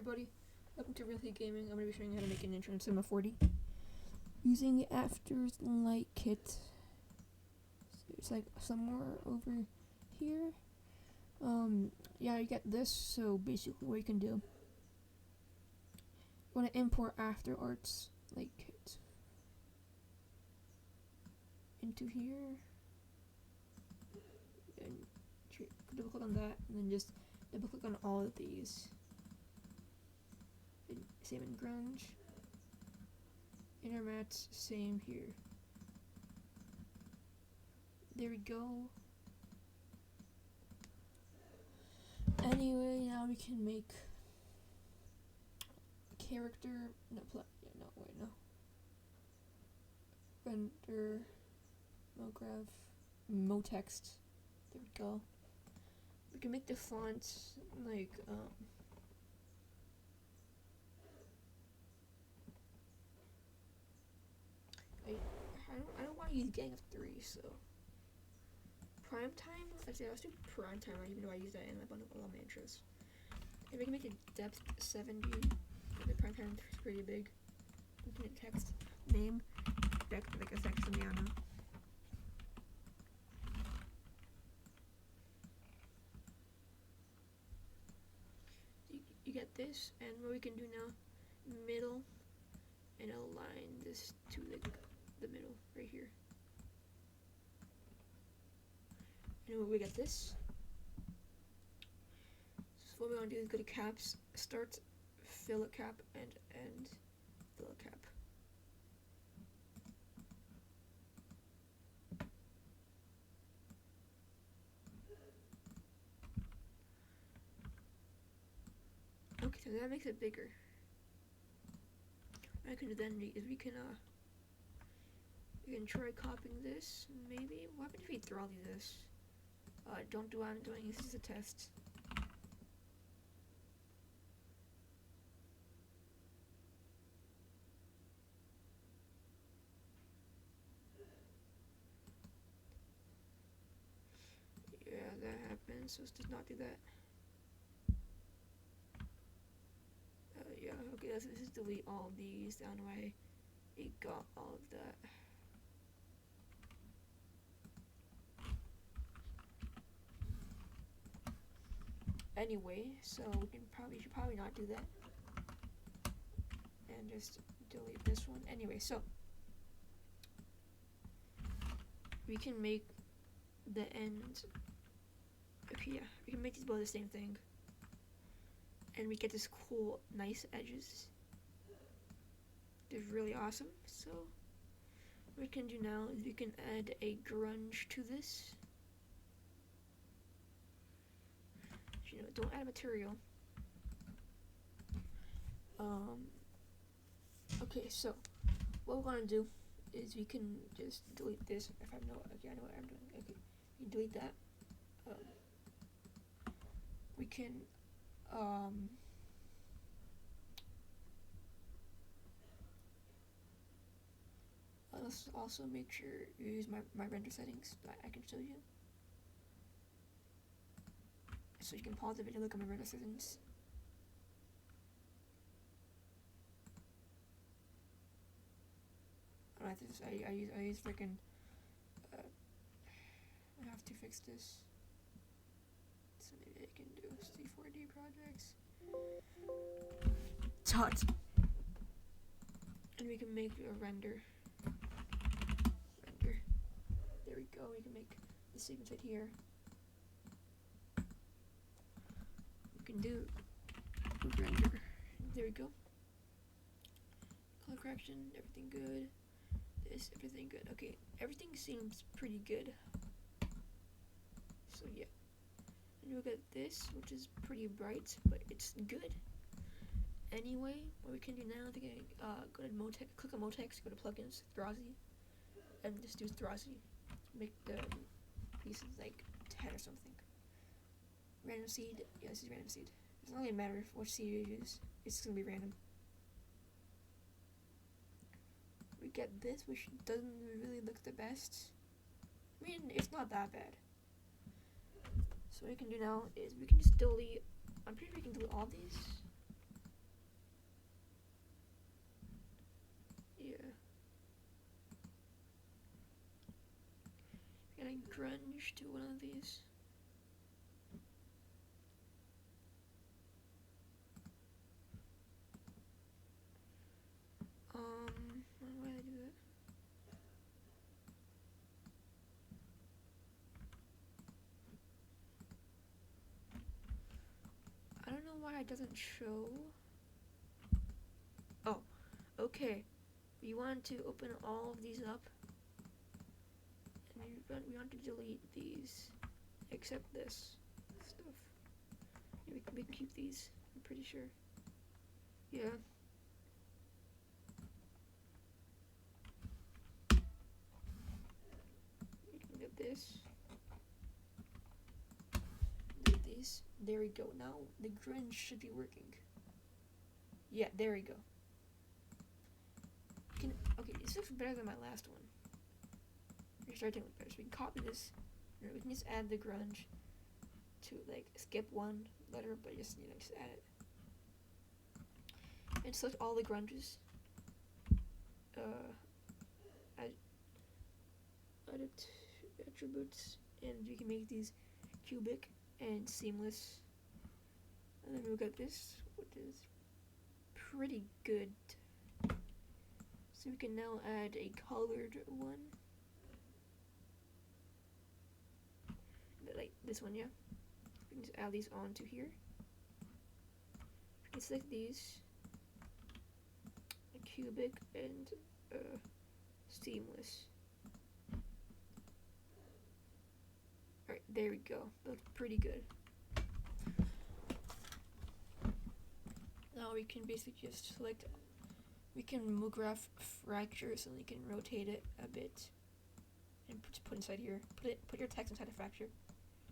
everybody, welcome to Really Gaming. I'm going to be showing you how to make an intro in CINEMA4d using After's Light Kit. So it's like somewhere over here. Yeah, you get this. So basically what you can do, you want to import After Arts Light Kit into here, and double click on that, and then just double click on all of these. Same in grunge. Inner mats, same here. There we go. Anyway, now we can make character. Render, mograph, motext. There we go. We can make the fonts like I don't want to use Gang of 3, so prime time. Actually, let's do prime time. Even though I use that in a lot of my intros. If we can make a depth 70, the prime time is pretty big. We can text name, like a section Yana. You get this, and what we can do now, middle, and align this to the middle right here. And we get this. So what we want to do is go to caps, start, fill a cap, and end, fill a cap. Okay, so that makes it bigger. What I can do then is we can try copying this, maybe. What happens if we throw this? Don't do what I'm doing, this is a test. Yeah, that happens, so let's just not do that. Yeah, okay, let's just delete all of these down the way. It got all of that. Anyway, so we should probably not do that, and just delete this one. Anyway, so we can make the end. Okay, yeah, we can make these both the same thing, and we get this cool, nice edges. They're really awesome. So what we can do now is we can add a grunge to this. You know, don't add material. Okay, so what we're gonna do is we can just delete this. If I know, okay, I know what I'm doing. Okay, we can delete that. We can let's also make sure you use my render settings that I can show you. So you can pause the video, look at my render settings. I use freaking. I have to fix this. So maybe I can do C4D projects. Tut. And we can make a render. There we go. We can make the segment right here. We can do render. There we go. Color correction, everything good. This, everything good. Okay, everything seems pretty good. So yeah. And look at this, which is pretty bright, but it's good. Anyway, what we can do now, I think go to Motex, click on Motex, go to plugins, Thrazy, and just do Thrazy. Make the pieces like 10 or something. Random seed, yeah, this is random seed. It doesn't really matter which seed you use, it's gonna be random. We get this, which doesn't really look the best. I mean, it's not that bad. So what we can do now is we can just delete, I'm pretty sure we can delete all these. my grunge to one of these. Why did I do that? I don't know why it doesn't show. Oh, okay. We want to open all of these up, and we want to delete these, except this stuff. Yeah, we can keep these, I'm pretty sure. Yeah. We can get this. Delete these. There we go. Now the grunge should be working. Yeah, there we go. Okay, this looks better than my last one. We're starting with better, so we can copy this. We can just add the grunge to, like, skip one letter, but just, you know, just add it. And select all the grunges. Edit attributes, and you can make these cubic and seamless. And then we'll get this, which is pretty good. So we can now add a colored one. Like this one, yeah. We can just add these onto here. We can select these. A cubic and seamless. Alright, there we go. That's pretty good. Now we can basically just select. We can graph fractures, and we can rotate it a bit, and put inside here. Put your text inside a fracture,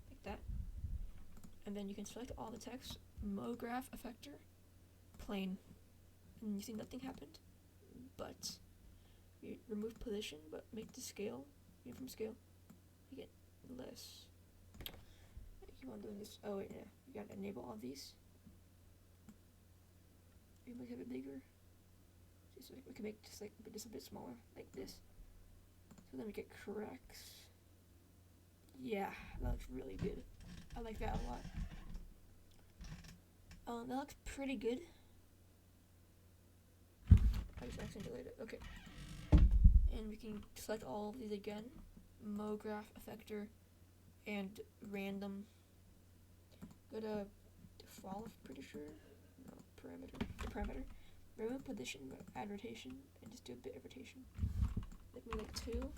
like that. And then you can select all the text. Graph effector, plane, and you see nothing happened. But you remove position, but make the scale. Uniform scale. You get less. I keep on doing this. Oh wait, yeah. You gotta enable all these. You might have it bigger. So we can make just like just a bit smaller, like this. So then we get cracks. Yeah, that looks really good. I like that a lot. That looks pretty good. I just accidentally deleted it. Okay. And we can select all of these again. Graph effector and random. Go to default, I'm pretty sure. No, parameter. Remove position, add rotation, and just do a bit of rotation. Like 2, and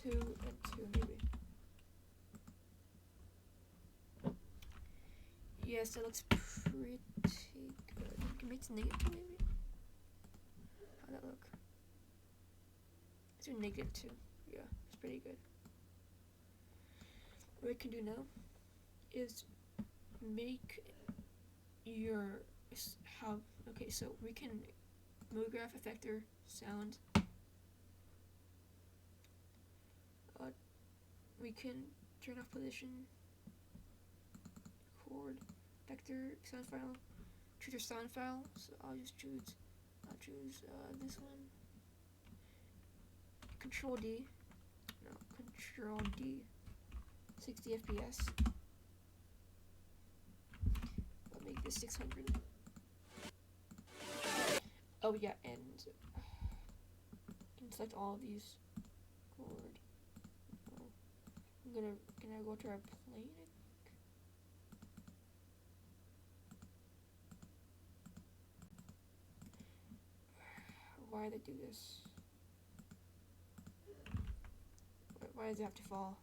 2 maybe. Yes, that looks pretty good. We can make it negative maybe? How'd that look? Let's do -2. Yeah, it's pretty good. What we can do now is make your okay, so we can graph effector sound. We can turn off position, record, vector, sound file, choose your sound file. So I'll choose this one. Control D, 60 FPS. I'll make this 600. Oh yeah, and you can select all of these. Record. Can I go to our plane? Why did they do this? Why does it have to fall?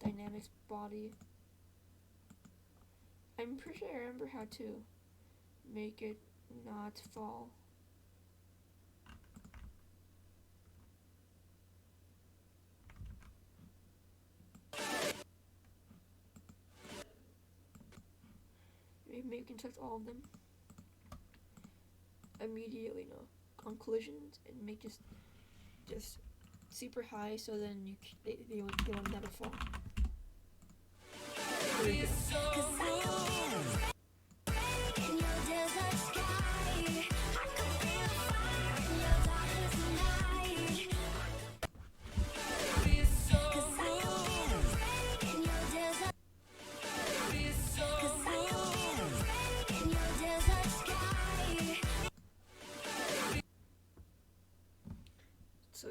Dynamics body. I'm pretty sure I remember how to make it not fall. Maybe we can select all of them immediately, no, on collisions, and make just super high, so then they will never fall. There you go.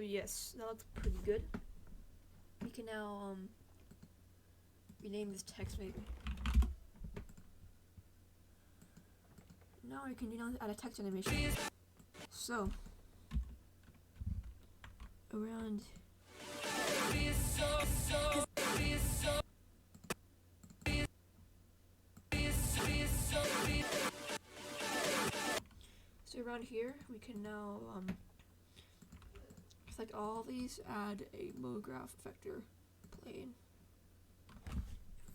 yes, that looks pretty good. We can now rename this text maybe. Now we can add a text animation. So around around here we can now select all these, add a MoGraph effector plane.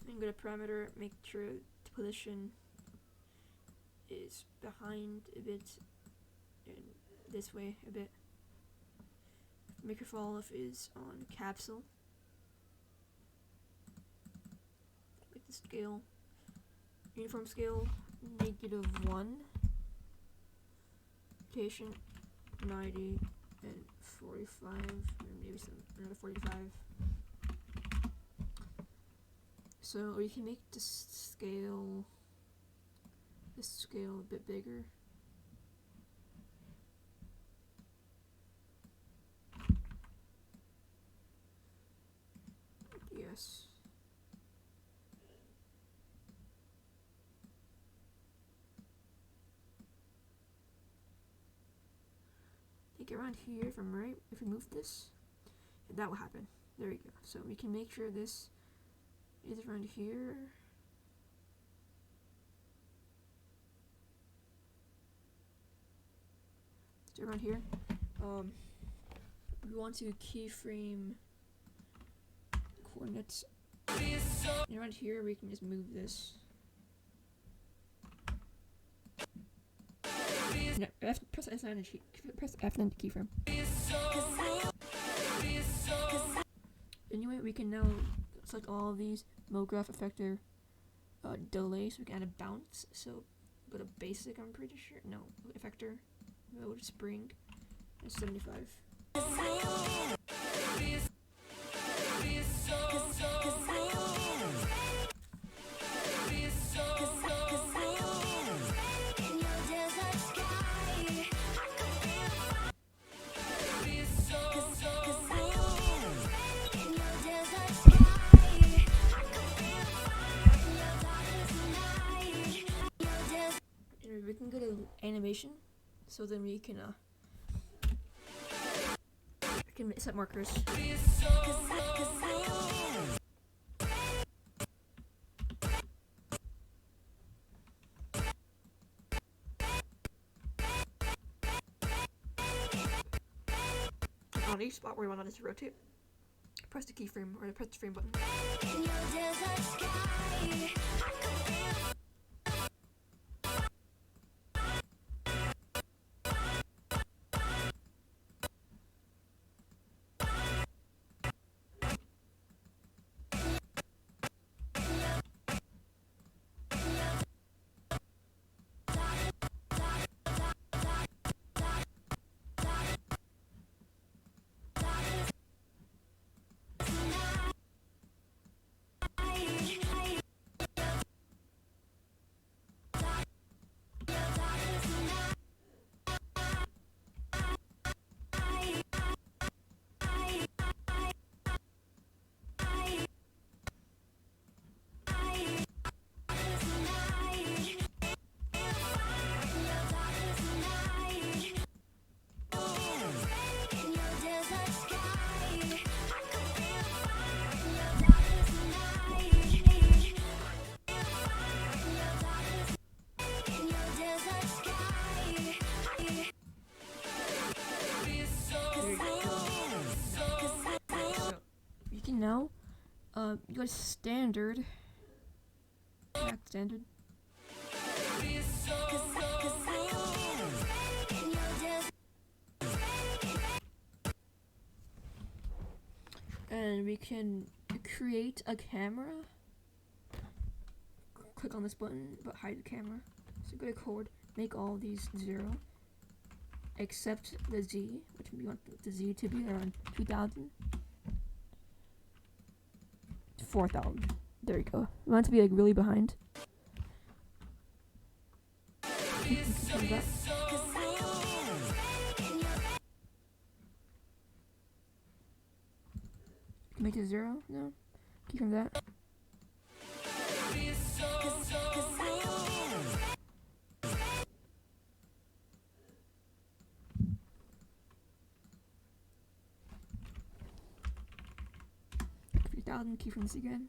And go to parameter, make sure the position is behind a bit and this way a bit. Maker fall off is on capsule. Make the scale, uniform scale, -1. Rotation 90 and 45, and maybe another 45. So we can make this scale a bit bigger. Yes. Around here, if I'm right, if we move this, that will happen. There we go. So we can make sure this is around here. It's around here. We want to keyframe coordinates. And around here, we can just move this. No, press S9 and press F9 to keyframe. Anyway, we can now select all of these MoGraph effector delay, so we can add a bounce. So go to basic, I'm pretty sure. No, effector mode spring is 75. We can go to animation, so then we can set markers. On each spot where we want it to rotate, press the keyframe or press the frame button. Now, you go to standard. Back standard. And we can create a camera. Click on this button, but hide the camera. So go to code, make all these 0, except the Z, which we want the Z to be around 2000. 4,000. There you go. We want it to be like really behind. to 0 now. Keyframe that. Keyframe this again.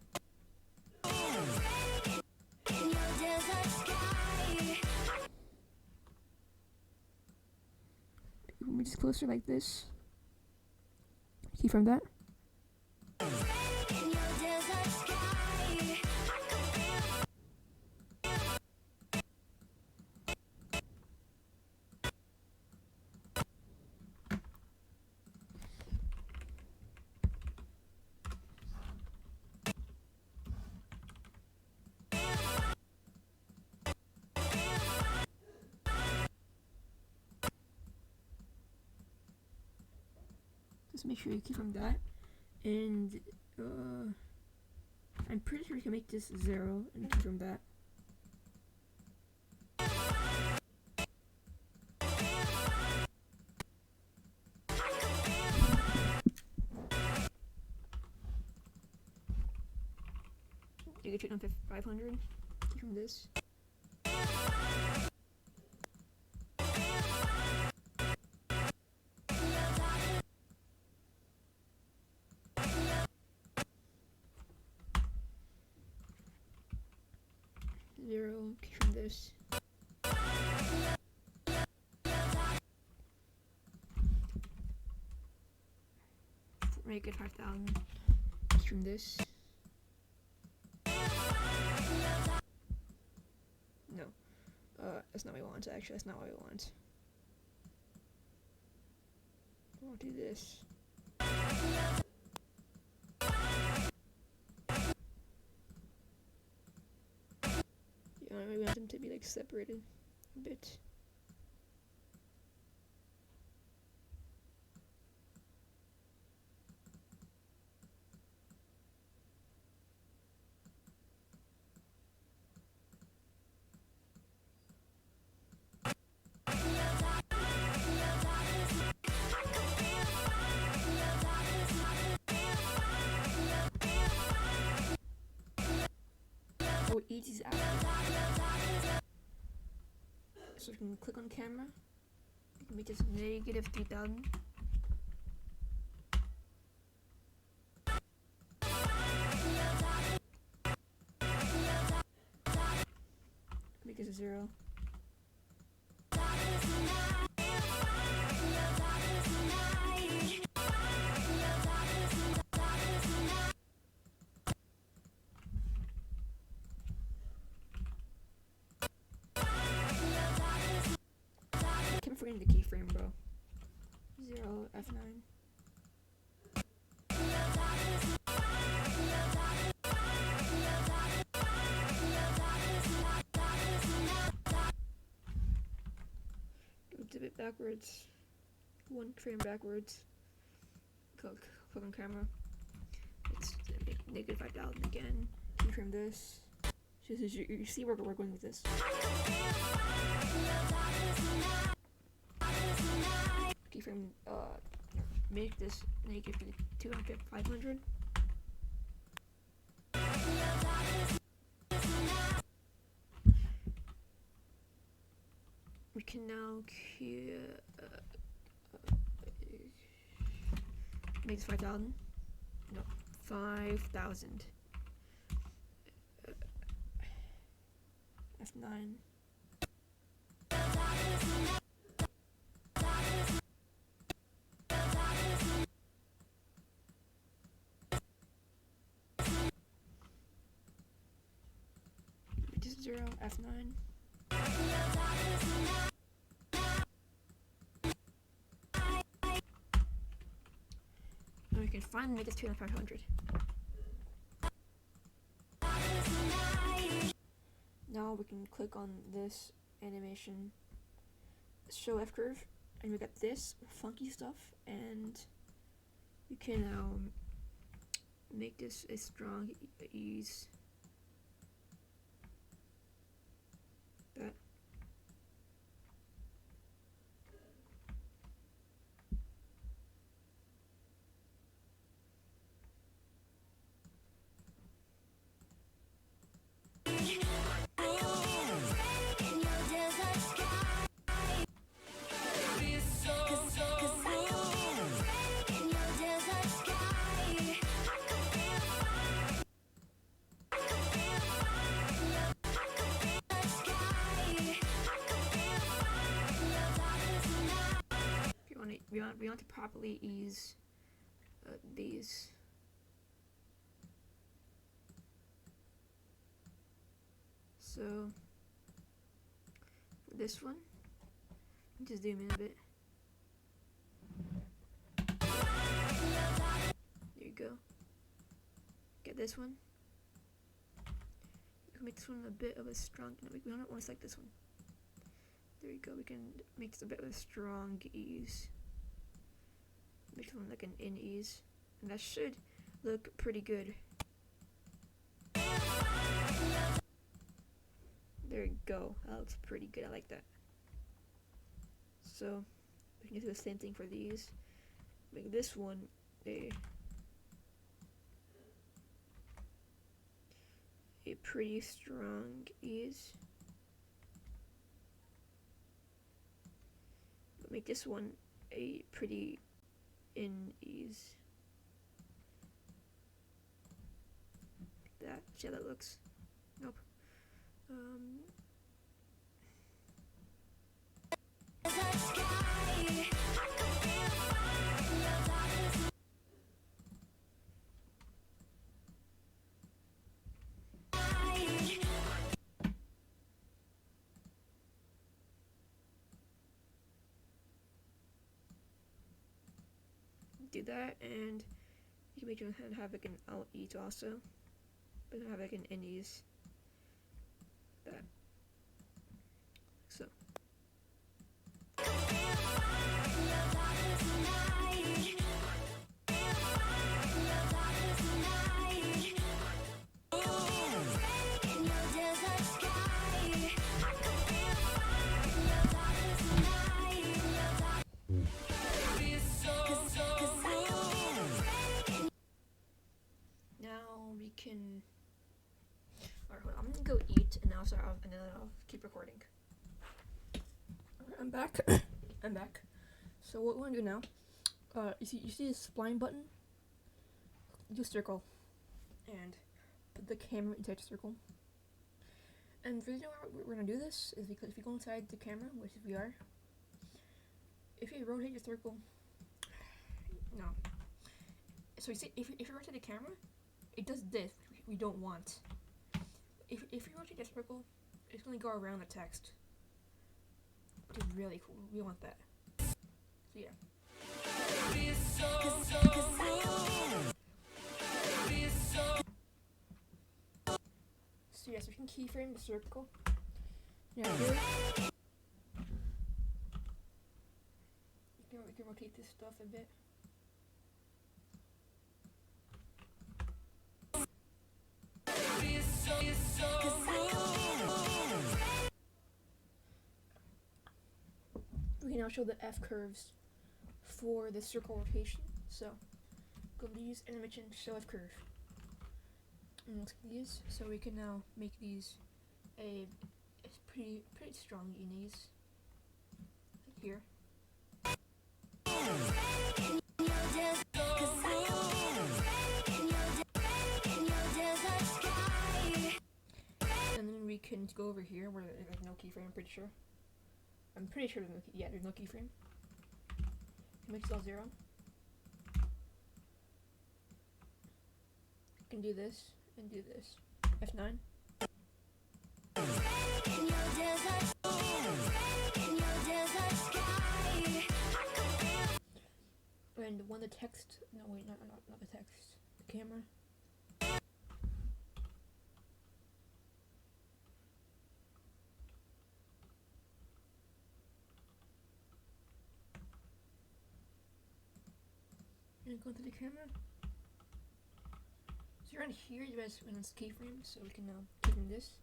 Move just closer like this. Keyframe that. Just make sure you keyframe that, and I'm pretty sure you can make this 0 and keyframe that. You get it on 500. Keyframe this. Zero, keyframe this. Make it 5,000. Keyframe this. No, that's not what we want. Actually, that's not what we want. We'll do this. Yeah, we want them to be like separated a bit. Oh, each is after. So we can click on camera. We can make this negative 3,000. Make this a 0. I keep forgetting the keyframe, bro. 0, F9. Do it backwards. 1 frame backwards. Click on camera. It's negative 5,000 again. Keyframe this. You see where we're going with this. Keyframe, make this negative 200, 500. We can now make this 5,000. No, 5,000. F9. Just 0, F9. And we can finally make this 2,500. Now we can click on this animation, show F curve, and we got this funky stuff, and you can now make this a strong ease. That. want to properly ease these. So for this one, just zoom in a bit. There you go. Get this one. We can make this one a bit of a strong. No, we don't want to select this one. There you go. We can make this a bit of a strong ease. Make this one like an in ease, and that should look pretty good. There you go. That looks pretty good. I like that. So we can do the same thing for these. Make this one a pretty strong ease. But make this one a pretty in ease. Like that. See how that looks? Nope. Do that, and you can make your hand have like an out ease also, but have like an in ease. That. So. Now we can. Alright, hold on. I'm gonna go eat, and then I'll keep recording. Alright, I'm back. I'm back. So what we want to do now? You see this spline button? Do a circle, and put the camera inside the circle. And the reason why we're gonna do this is because if you go inside the camera, which we are, if you rotate your circle, no. So you see, if you rotate the camera, it does this, which we don't want. If you rotate the circle, it's gonna go around the text, which is really cool. We want that. So yeah. So yes, we can keyframe the circle. Yeah, here. We can rotate this stuff a bit. We can now show the F curves for the circle rotation. So go to these and mention show F curve. And let's get these. So we can now make these a pretty strong unis. Like here. And then we can go over here where there's no keyframe, I'm pretty sure. There's no keyframe. Make this all 0. You can do this and do this. F9. And when the text, no wait, not the text, the camera. And go to the camera. So around here, you guys when it's keyframe, so we can now keyframe this.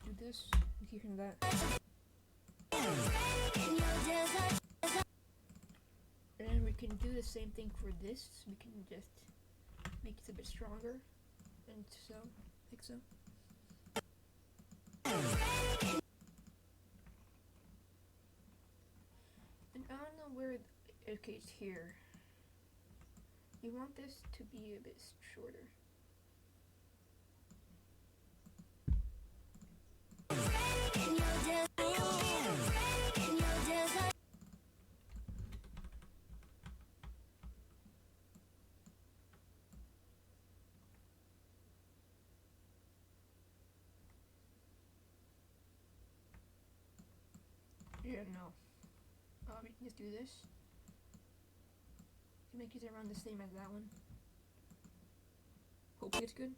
Do this, and keyframe that. And then we can do the same thing for this. We can just make it a bit stronger, and so, like so. And I don't know where, okay, it's here. We want this to be a bit shorter. don't know. We can just do this. Make these around the same as that one. Hopefully it's good.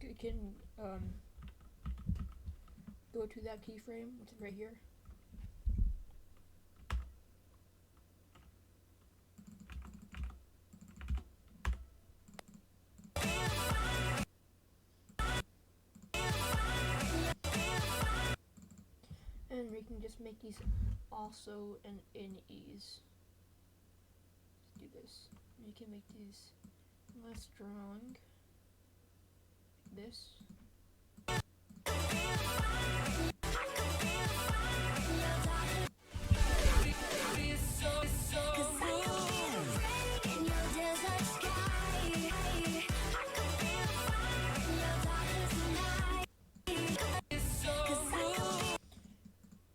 You can go to that keyframe, which is right here. And we can just make these also in ease. Let's do this. We can make these less strong. Like this.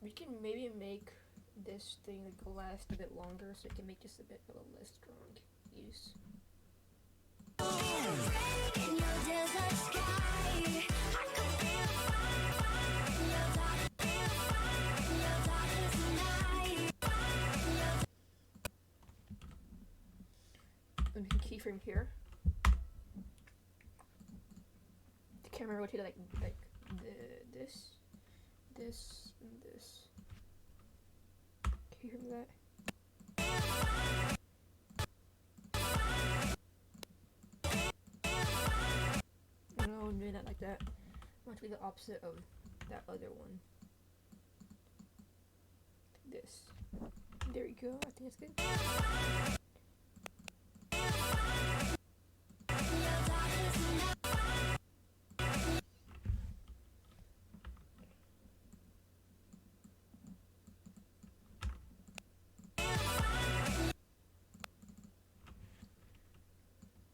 We can maybe make this thing last a bit longer so it can make just a bit of a less strong use. And we can keyframe here. The camera rotated like this, and this. Keyframe that. No, I'm doing that like that. I want to be the opposite of that other one. This. There we go. I think it's good.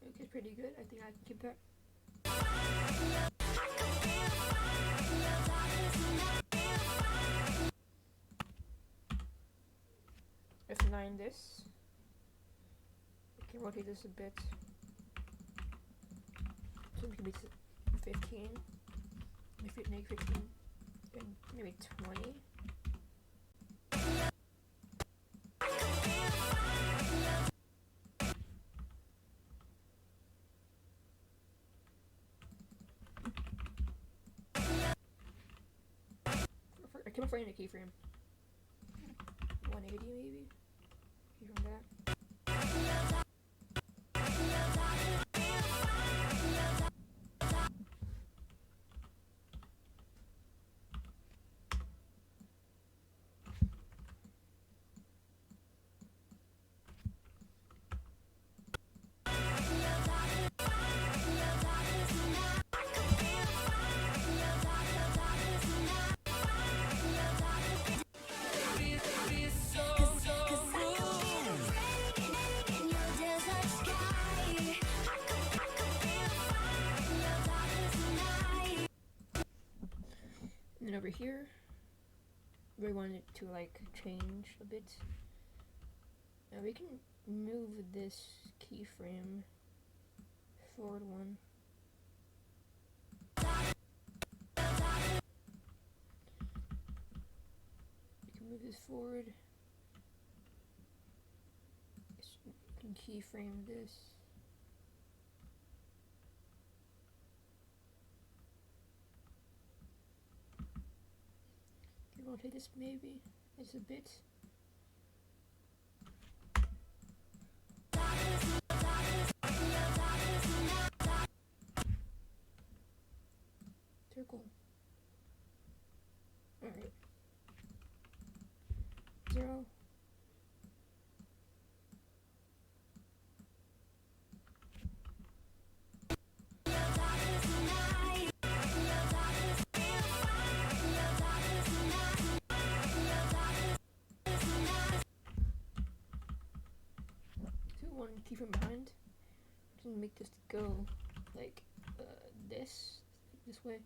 Okay, pretty good. I think I can keep that. F9 this. We can rotate this a bit. So we can be 15. Maybe 15. And maybe 20. I came up right in a keyframe. 180 maybe? Keyframe that. And then over here, we want it to like change a bit. Now we can move this keyframe forward one. We can move this forward. We can keyframe this. Rotate this maybe just a bit. Circle. Alright. 0. One keyframe behind. Just make this go like this way.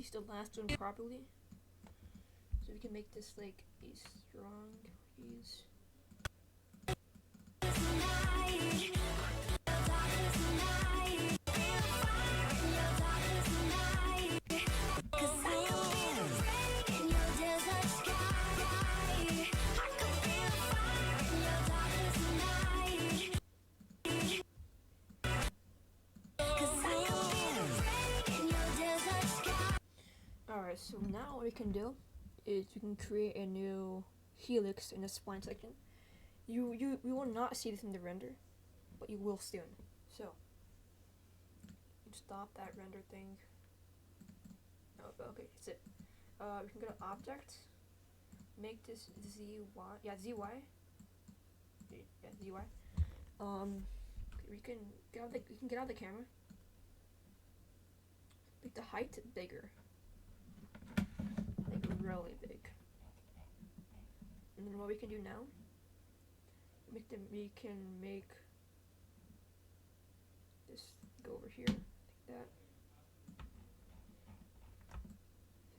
release the last one properly. So we can make this like a strong breeze. Alright, so now what we can do is we can create a new helix in the spline section. You will not see this in the render, but you will soon. So stop that render thing. Oh, okay, that's it. We can go to object, make this zy, zy. Yeah, zy. We can get out of the camera. Make the height bigger. Like really big. And then what we can do now, we can make this go over here, like that.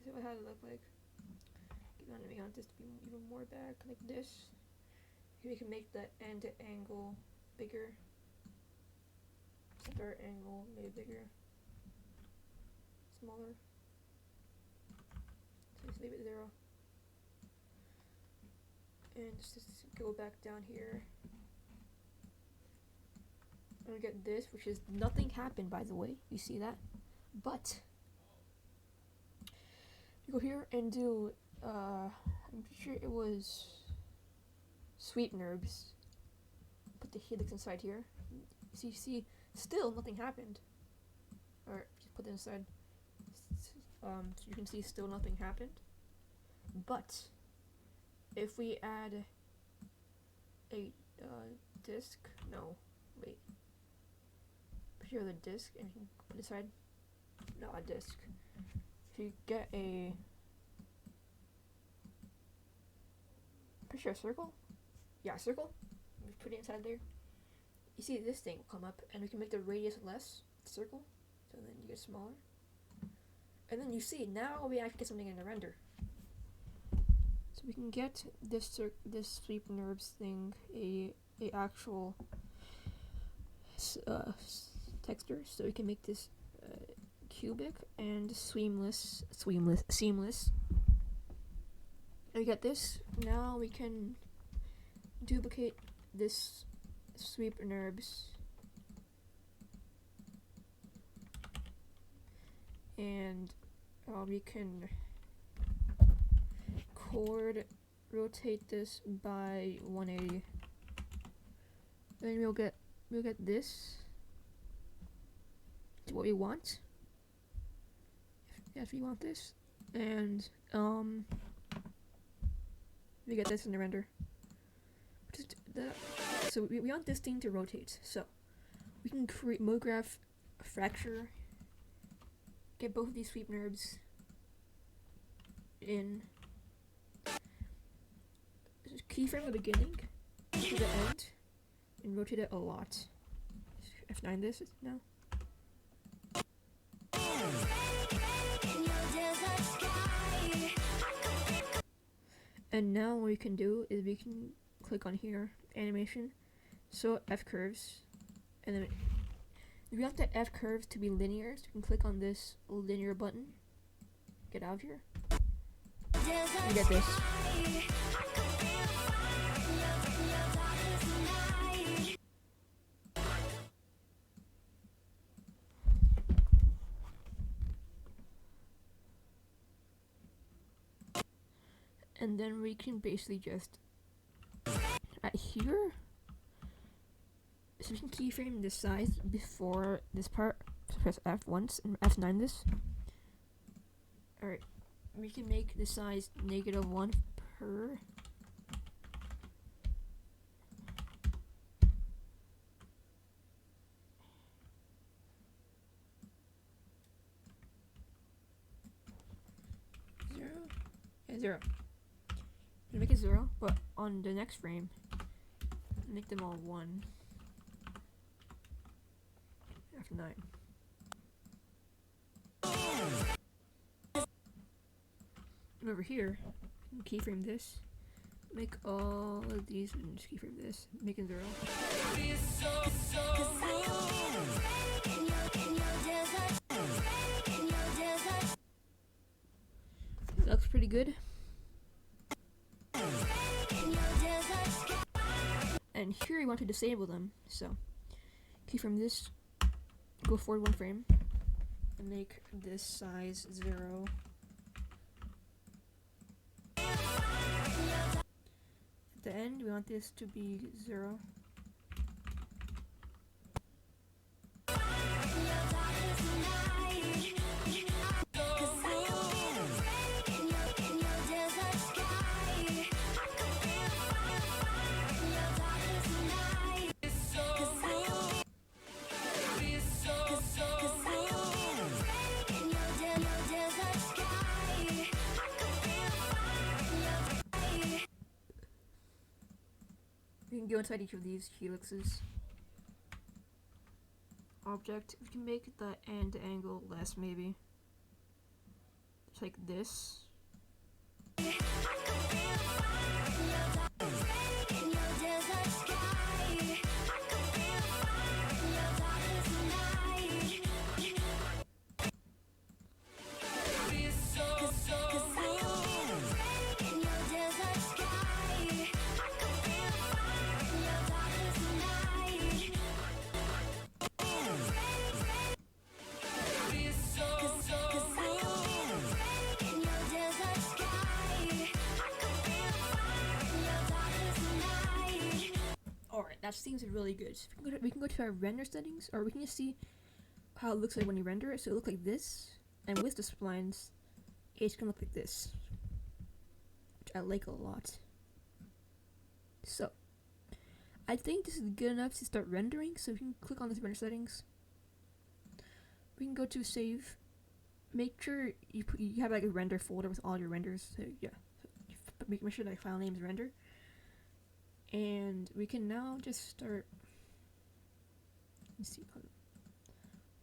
This is how it look like. We want this to be even more back, like this. We can make the end angle bigger. Center angle maybe bigger. Smaller. So just leave it 0. And just go back down here. And we get this, which is nothing happened, by the way. You see that? But you go here and do I'm pretty sure it was sweep nerves. Put the helix inside here. So you see, still nothing happened. Or just put it inside. So you can see still nothing happened. But if we add a disc, no, wait. Put here the disc and you can put it inside. No, a disc. If you get a pretty sure a circle? Yeah, a circle. We put it inside there. You see this thing will come up and we can make the radius less, the circle, so then you get smaller. And then you see, now we actually get something in the render. So we can get this sweep nerves thing a actual texture, so we can make this cubic and seamless. And we got this. Now we can duplicate this sweep nerves and we can chord rotate this by 180. Then we'll get this to what we want. If we want this, and we get this in the render. So we want this thing to rotate. So we can create MoGraph fracture. Get both of these sweep nerves in. Keyframe the beginning to the end and rotate it a lot. F9 this now. And now what we can do is we can click on here, animation, so F curves, and then we want the F curves to be linear, so we can click on this linear button, get out of here, and get this. And then we can basically just at here, so we can keyframe the size before this part. So press F once and F9 this. Alright, we can make the size -1 per. Zero. Make it 0, but on the next frame, make them all 1. F9. And over here, keyframe this. Make all of these and just keyframe this. Make it 0. That looks pretty good. And here you want to disable them. So keyframe this, go forward 1 frame, and make this size 0. At the end, we want this to be 0. We can go inside each of these helixes. Object, we can make the end angle less maybe. Just like this. Alright, that seems really good. So we can go to our render settings, or we can just see how it looks like when you render it. So it looks like this, and with the splines, it's gonna look like this, which I like a lot. So I think this is good enough to start rendering. So we can click on this render settings. We can go to save. Make sure you have like a render folder with all your renders. So yeah, so make sure that file name is render. And we can now just start. Let's see.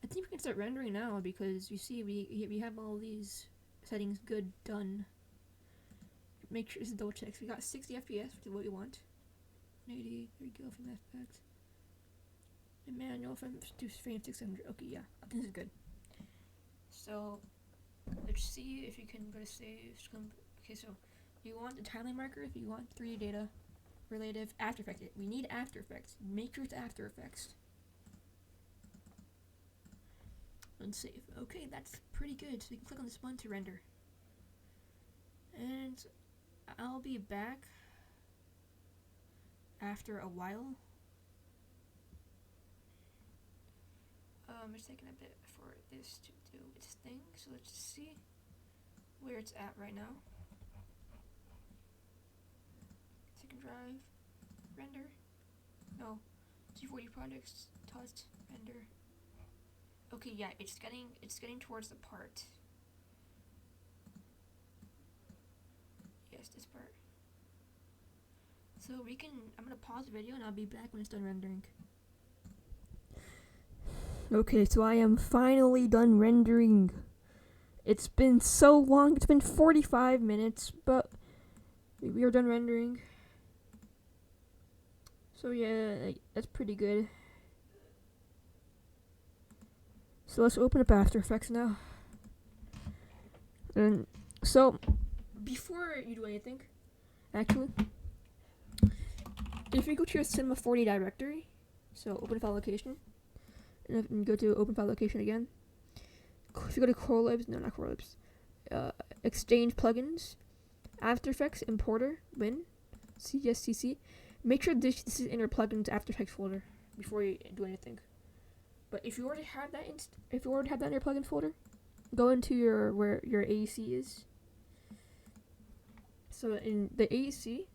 I think we can start rendering now because you see we have all these settings good done. Make sure this is double checks. We got 60 FPS, which is what we want. 80. There we go from aspect. And manual from frame 600. Okay, yeah, I think this is good. So let's see if you can go to save. Okay, so you want the timeline marker. If you want 3D data. Relative After Effects. We need After Effects. Make sure it's After Effects. And save. Okay, that's pretty good. So you can click on this button to render. And I'll be back after a while. It's taking a bit for this to do its thing. So let's just see where it's at right now. Drive, render, no, G40 projects, test, render. Okay, yeah, it's getting towards the part. Yes, this part. So I'm gonna pause the video and I'll be back when it's done rendering. Okay, so I am finally done rendering. It's been so long, it's been 45 minutes, but we are done rendering. So yeah, that's pretty good. So let's open up After Effects now. And so before you do anything, actually, if you go to your CINEMA4d directory, so open file location, and go to open file location again. If you go to Corelibs, no, not Corelibs, Exchange plugins, After Effects importer, Win, CSCC. Make sure this is in your plugins After Effects folder before you do anything. But if you already have that in your plugin folder, go into where your AEC is. So in the AEC,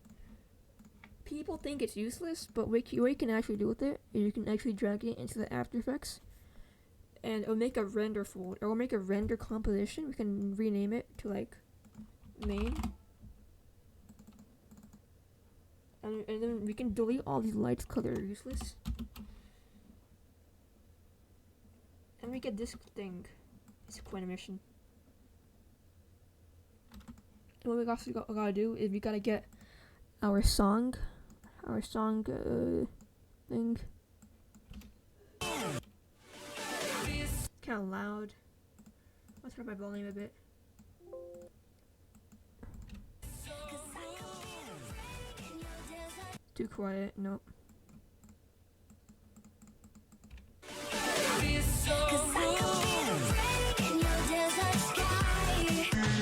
people think it's useless, but what you can actually do with it is you can actually drag it into the After Effects, and it'll make a render folder. It will make a render composition. We can rename it to like main. And then we can delete all these lights because they're useless. And we get this thing. It's coin emission. what we also gotta do is we gotta get our song thing. Kind of loud. I'll turn up my volume a bit. Too quiet. Nope.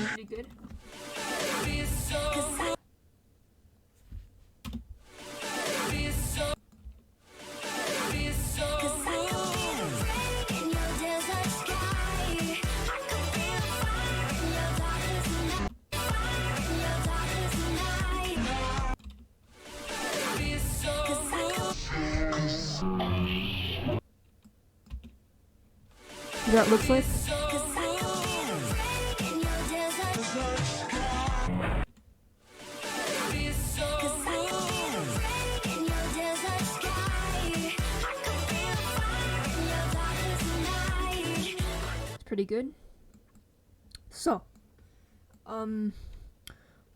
Pretty good. That looks like. It's pretty good. So,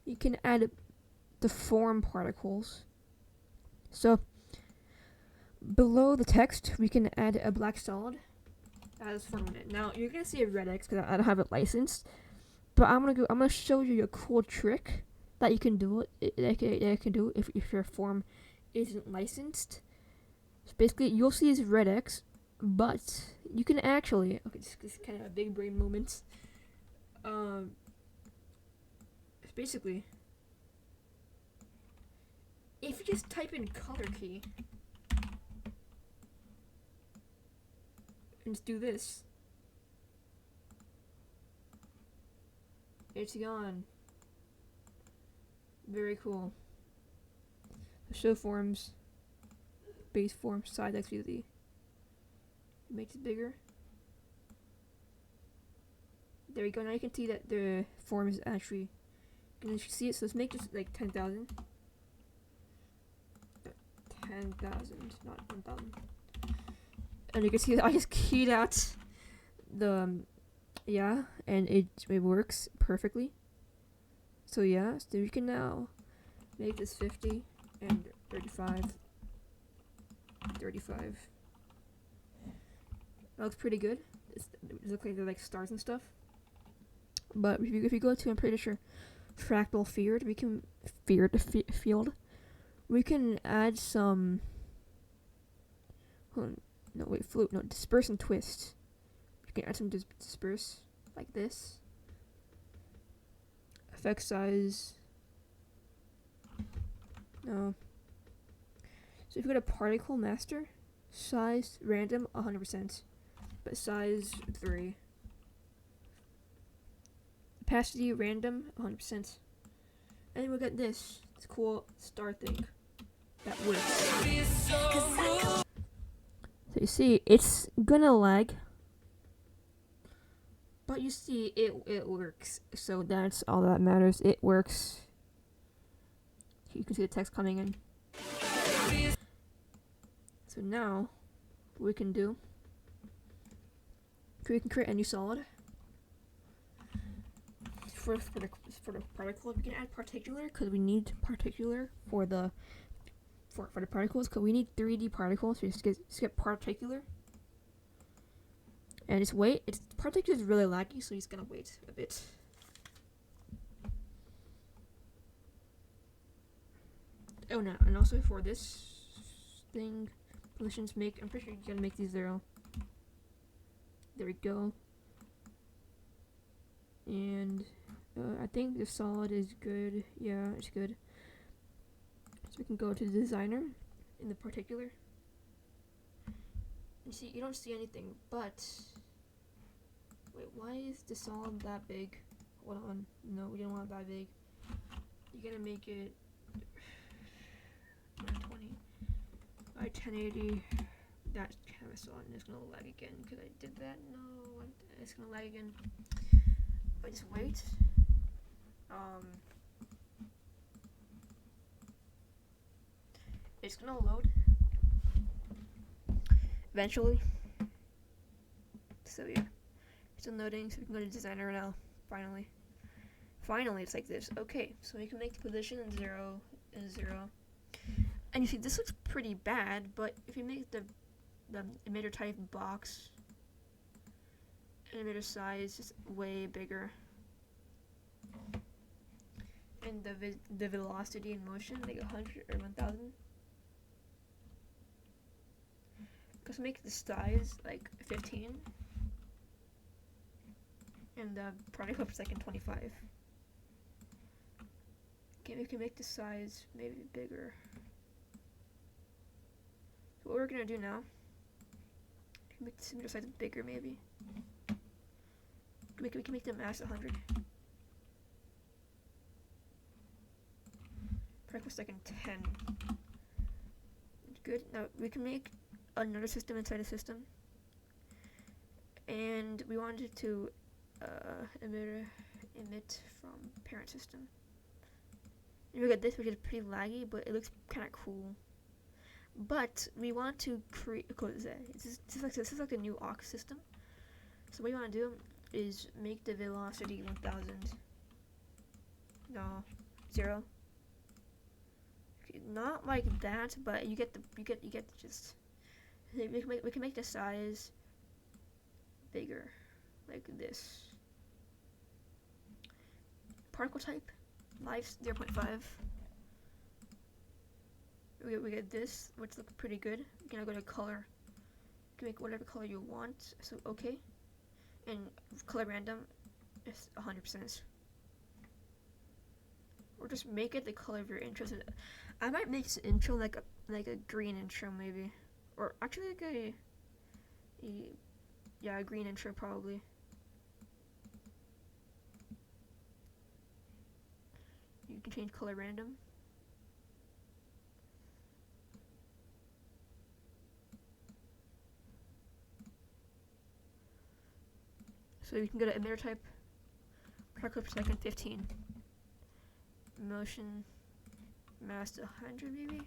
you can add the form particles. So, below the text, we can add a black solid as form in it. Now you're gonna see a red X because I don't have it licensed, but I'm gonna show you a cool trick that you can do if your form isn't licensed. So basically, you'll see this red X, but you can actually this is kind of a big brain moment. Basically, if you just type in color key and just do this, it's gone. Very cool. Show forms, base form, size X view Z. Makes it bigger. There we go. Now you can see that the form is actually. You can see it. So let's make this like 10,000. 10,000, not 1,000. And you can see that I just keyed out the and it works perfectly. So yeah, so we can now make this 50 and 35. That looks pretty good. It looks like they're like stars and stuff. But if you go to, I'm pretty sure, Fractal Field, we can add some. Disperse and twist. You can add some disperse like this. Effect size. No. So if you go to particle master, size random 100%, but size 3. Opacity random 100%. And then we'll get this cool star thing that works. So you see, it's gonna lag, but you see it works. So that's all that matters. It works. You can see the text coming in. So now, what we can do, we can create a new solid. For the particle, we can add particular because we need particular for the particles, because we need 3D particles. So just get particular and just wait. Particular is really laggy, so he's gonna wait a bit. Oh no, and also for this thing, positions make. I'm pretty sure you're gonna make these 0. There we go. And I think the solid is good. Yeah, it's good. So we can go to the designer in the particular. You see, you don't see anything, but wait, why is the solid that big? Hold on, no, we don't want it that big. You're gonna make it 120 by 1080. That's kind of solid, and it's gonna lag again because I did that. No, it's gonna lag again. But just wait. It's gonna load eventually. So yeah, it's still loading. So we can go to designer now. Finally, finally it's like this. Okay, so we can make the position 0 and 0. And you see, this looks pretty bad, but if you make the emitter type box, emitter size is way bigger, and the velocity in motion like 100 or 1000. Because make the size like 15, and the particle per second 25. Okay, we can make the size maybe bigger. So what we're gonna do now, we can make the emitter size bigger maybe. We can make the mass 100. Particle per second 10. Good. Now we can make another system inside a system, and we wanted to emit from parent system. And we got this, which is pretty laggy, but it looks kind of cool. But we want to create. This is like a new aux system. So what you want to do is make the velocity 1000. No, 0. Not like that, but you get the gist. We can make the size bigger, like this. Particle type, life 0.5. We get this, which looks pretty good. You can now go to color. You can make whatever color you want. So okay, and color random is 100%. Or just make it the color of your interest. I might make this intro like a green intro maybe, or actually like a green intro probably. You can change color random. So you can go to emitter type, particle per second 15, motion mass 100 maybe.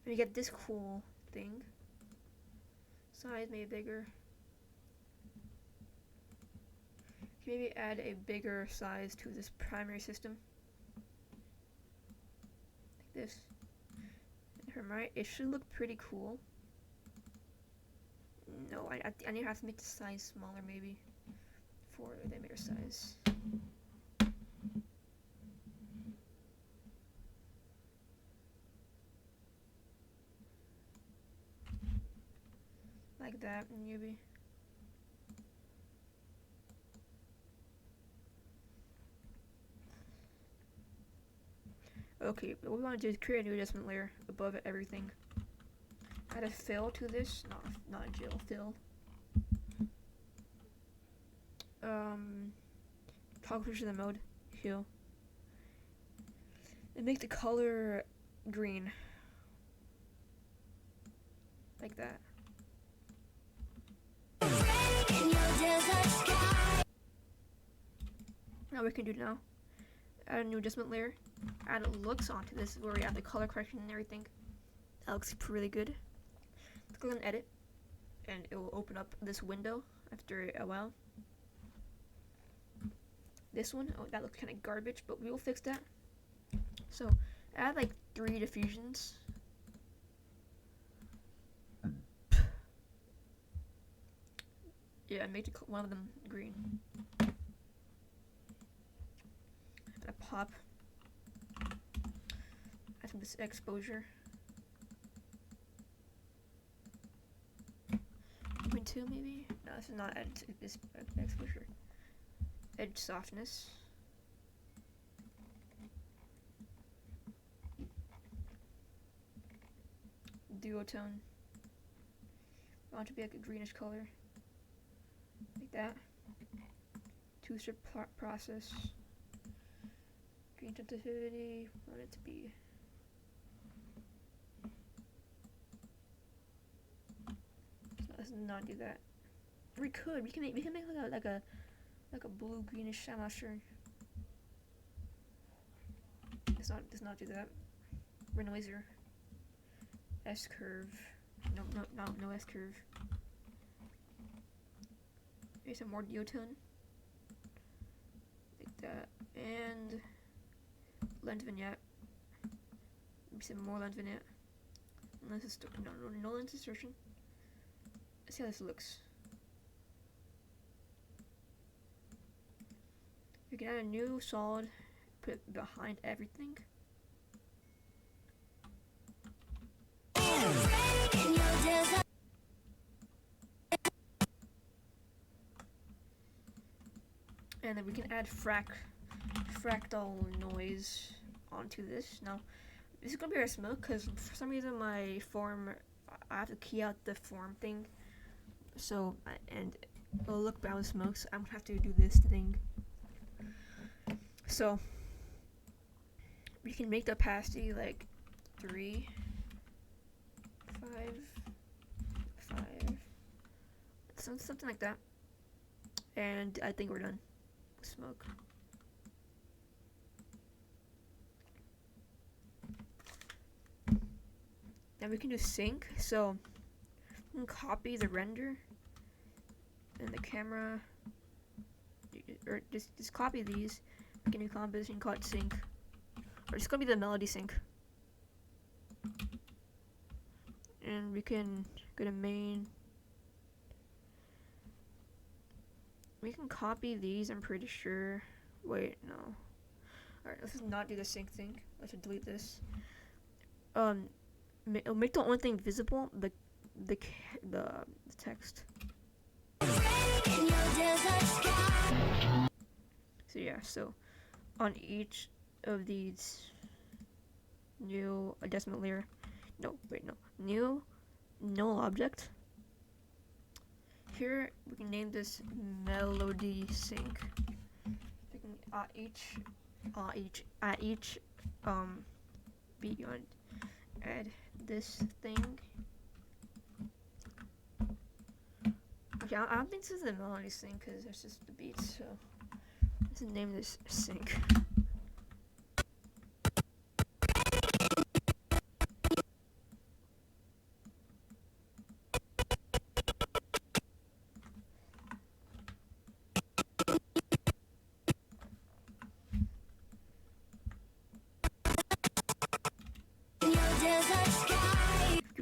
And you get this cool thing. Size maybe bigger. You can maybe add a bigger size to this primary system, like this. And from right, it should look pretty cool. No, I need to have to make the size smaller maybe for the emitter size. Like that, maybe. Okay, what we want to do is create a new adjustment layer above everything. Add a fill to this, not a gel fill. Toggle switch to the mode, hue. And make the color green. Like that. Now we can do now. Add a new adjustment layer. Add looks onto this where we add the color correction and everything. That looks really good. Click on edit, and it will open up this window after a while. This one, oh, that looks kind of garbage, but we will fix that. So add like 3 diffusions. Yeah, make one of them green. A pop. Add some this exposure. 2 maybe? No, this is not this exposure. Edge softness. Duotone. I want it to be like a greenish color. Like that. 2-strip process. Green sensitivity. I want it to be. Let's not do that. We can make like a blue greenish. I'm not sure. Let's not do that. Renoiser. S curve. No S curve. Here's some more duotone. Like that. And lens vignette. Maybe some more lens vignette. No lens distortion. Let's see how this looks. We can add a new solid, put it behind everything. And then we can add fractal noise onto this. Now, this is gonna be our smoke because for some reason my form, I have to key out the form thing. So, and it'll look brown smoke, so I'm gonna have to do this thing. So, we can make the opacity like 3, 5, something like that. And I think we're done. Smoke. Now we can do sync, so we can copy the render and the camera, or just copy these, make a new composition, call it sync, or it's gonna be the melody sync. And we can go to main. We can copy these, I'm pretty sure. Wait, no. Alright, let's not do the sync thing. Let's delete this. It'll make the only thing visible, the text. So yeah, so on each of these new adjustment layer, new null object. Here we can name this melody sync. We can at each beat you want add this thing. Okay, I don't think this is the melody sync because it's just the beats. So let's name this sync.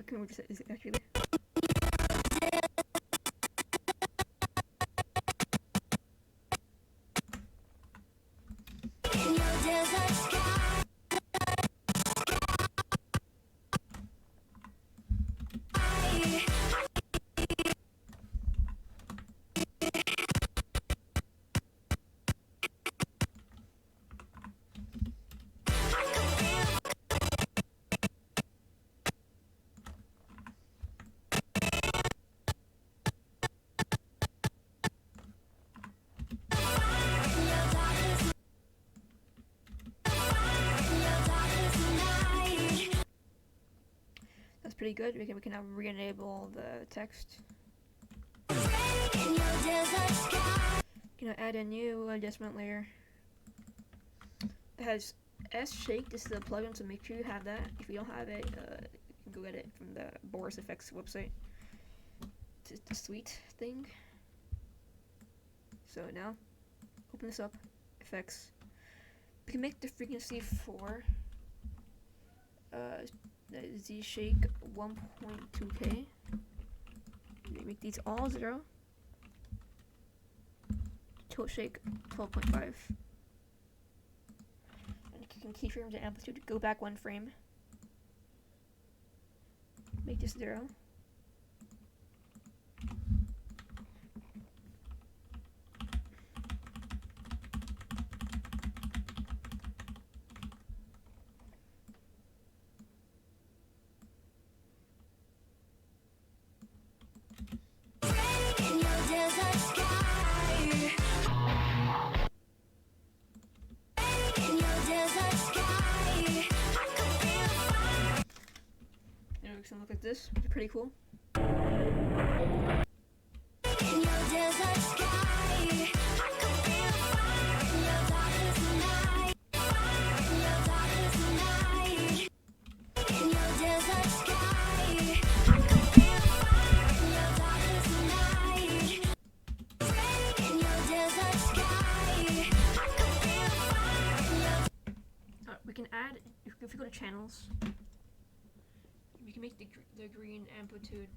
Can we just is it actually? Pretty good. We can now re-enable the text. Can add a new adjustment layer. It has S Shake. This is a plugin, so make sure you have that. If you don't have it, you can go get it from the Boris Effects website. It's the sweet thing. So now, open this up. Effects. We can make the frequency for Z Shake 1.2K. Make these all 0. Tilt Shake 12.5. And you can keyframe the amplitude. Go back 1 frame. Make this 0. It's gonna look like this, which is pretty cool. We can add, if you go to channels, we can make the green amplitude,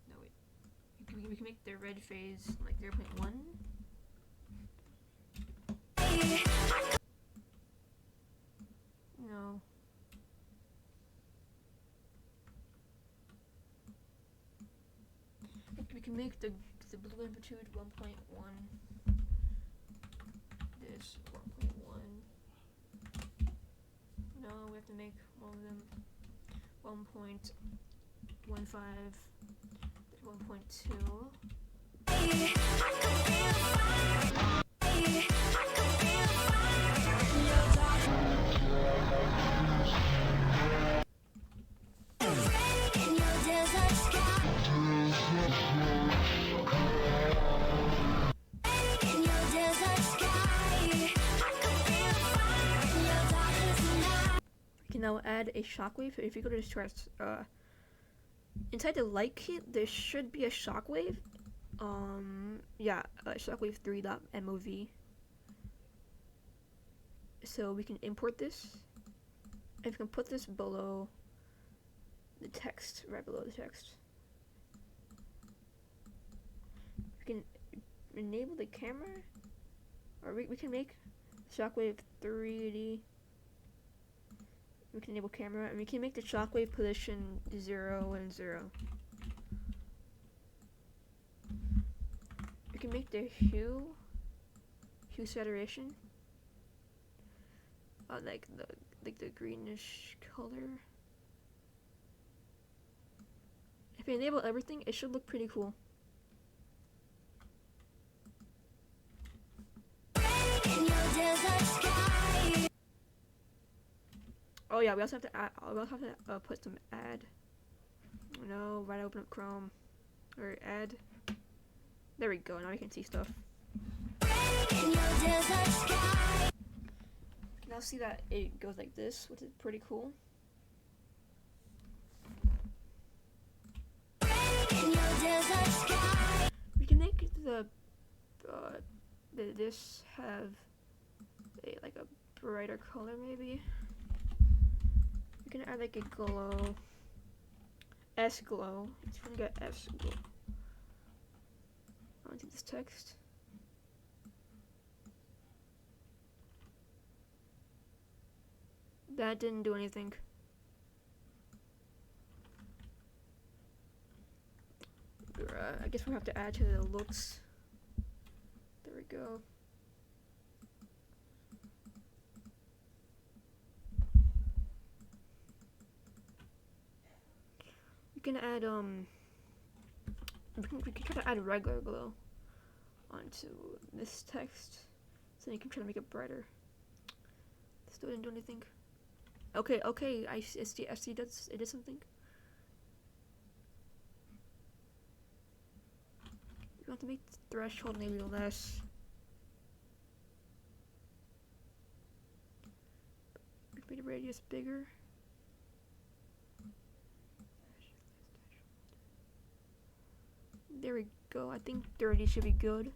no wait, we can make the red phase like 0.1. No. We can make the blue amplitude 1.1. This 1.1. No, we have to make one of them 1.15. 1.2. We can now add a shockwave. If you go to the charts, inside the light kit, there should be a shockwave. Yeah, shockwave 3.mov. So we can import this. And we can put this below the text, right below the text. We can enable the camera, or we can make shockwave 3D. We can enable camera, and we can make the shockwave position 0 and 0. We can make the hue saturation, like the greenish color. If we enable everything, it should look pretty cool. Oh yeah, we also have to add. We also have to put some add. No, right, open up Chrome or add. There we go. Now we can see stuff. Now see that it goes like this, which is pretty cool. We can make this have like a brighter color maybe. We can add like a glow, S glow. It's gonna get S glow onto this text. That didn't do anything. I guess we have to add to the looks. There we go. We can add we can try to add regular glow onto this text, so you can try to make it brighter. Still didn't do anything. Okay, I see it did something. You want to make the threshold maybe less. Make the radius bigger. There we go. I think 30 should be good.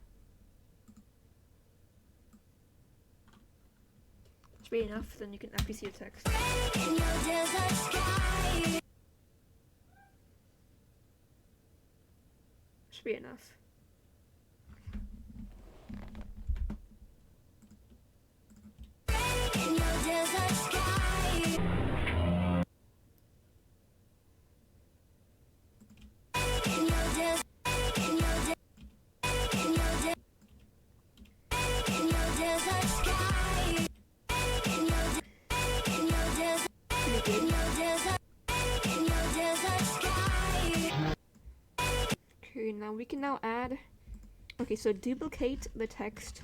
Should be enough, then you can actually see the text. Should be enough. Okay, now we can add. Okay, so duplicate the text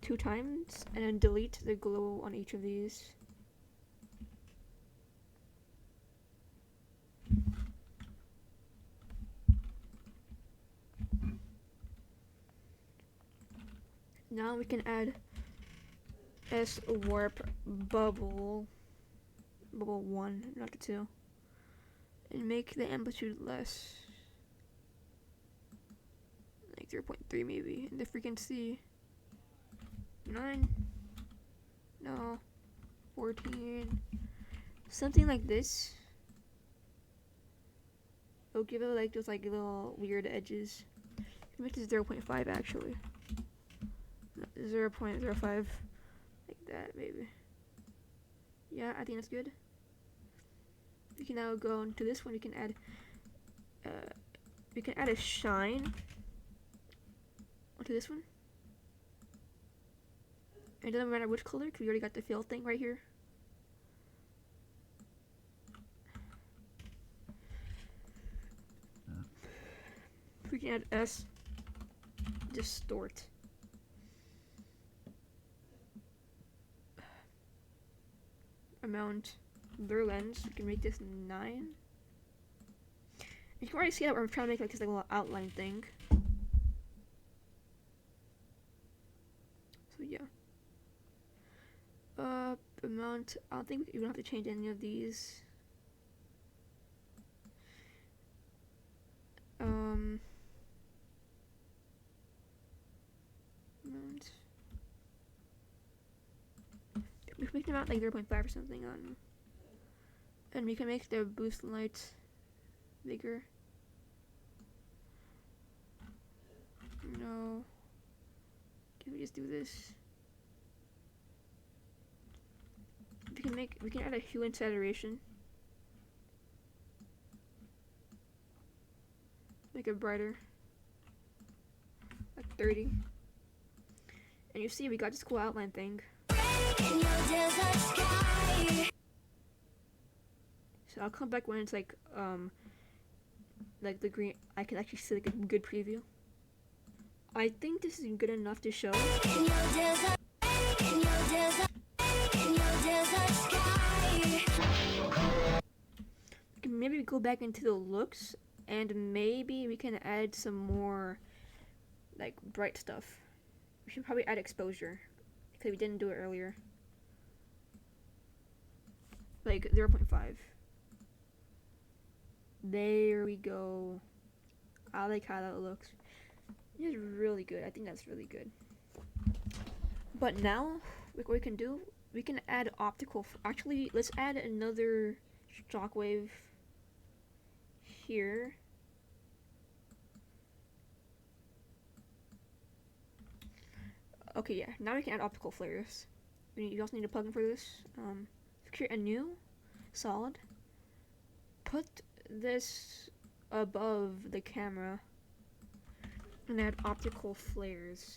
2 times and then delete the glow on each of these. Now we can add S warp bubble 1, not the 2, and make the amplitude less, like 0.3 maybe, and the frequency 9. No, 14, something like this. It'll give it like those like little weird edges. Make this 0.5 actually. No, 0.05, like that maybe. Yeah, I think that's good. We can now go into this one. We can add a shine onto this one. And it doesn't matter which color, because we already got the fill thing right here. We can add S, distort. Amount, blur lens, we can make this 9. You can already see that we're trying to make like this like little outline thing. So yeah. Amount, I don't think we don't have to change any of these. Amount. We can make them out like 0.5 or something, I don't know. And we can make the boost light bigger. No. Can we just do this? We can add a hue and saturation. Make it brighter. Like 30. And you see we got this cool outline thing. So I'll come back when it's like the green. I can actually see like a good preview. I think this is good enough to show. Maybe we go back into the looks, and maybe we can add some more like bright stuff. We should probably add exposure, because we didn't do it earlier. Like 0.5. There we go. I like how that looks. It's really good. I think that's really good. But now, what we can do, we can add optical. Actually, let's add another shockwave here. Okay, yeah. Now we can add optical flares. You also need a plugin for this. Create a new solid. Put this above the camera and add optical flares.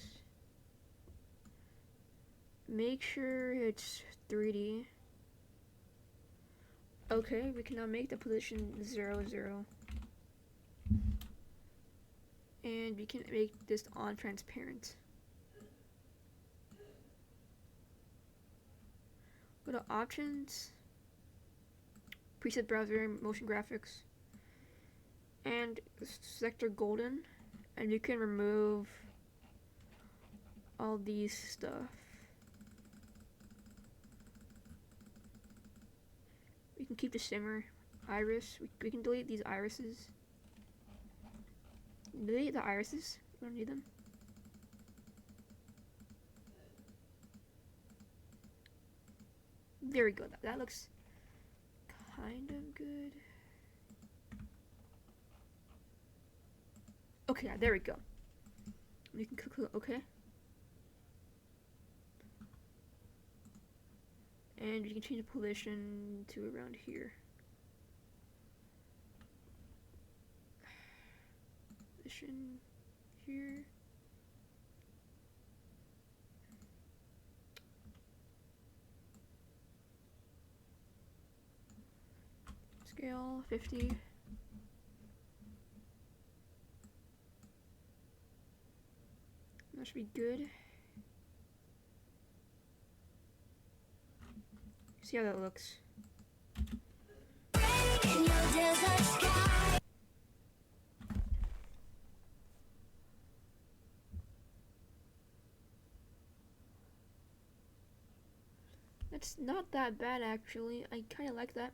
Make sure it's 3D. Okay, we can now make the position 0, 0. And we can make this on transparent. Go to options, preset browser, motion graphics, and sector golden, and you can remove all these stuff. We can keep the shimmer, iris. We can delete these irises. Delete the irises. We don't need them. There we go. That looks kind of good. Okay, there we go. We can click OK. And you can change the position to around here. Position here. Scale 50. That should be good. See how that looks. That's not that bad actually. I kind of like that.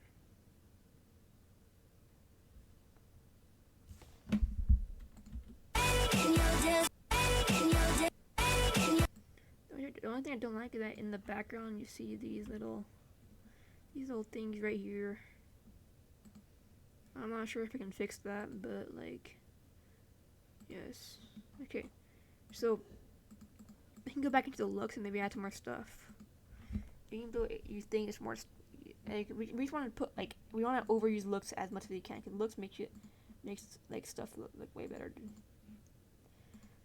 The only thing I don't like is that in the background you see these little these little things right here. I'm not sure if I can fix that, but like, yes. Okay, so I can go back into the looks and maybe add some more stuff. Even though you think it's more, like, we just want to put, like, we want to overuse looks as much as we can, because looks makes like stuff look way better.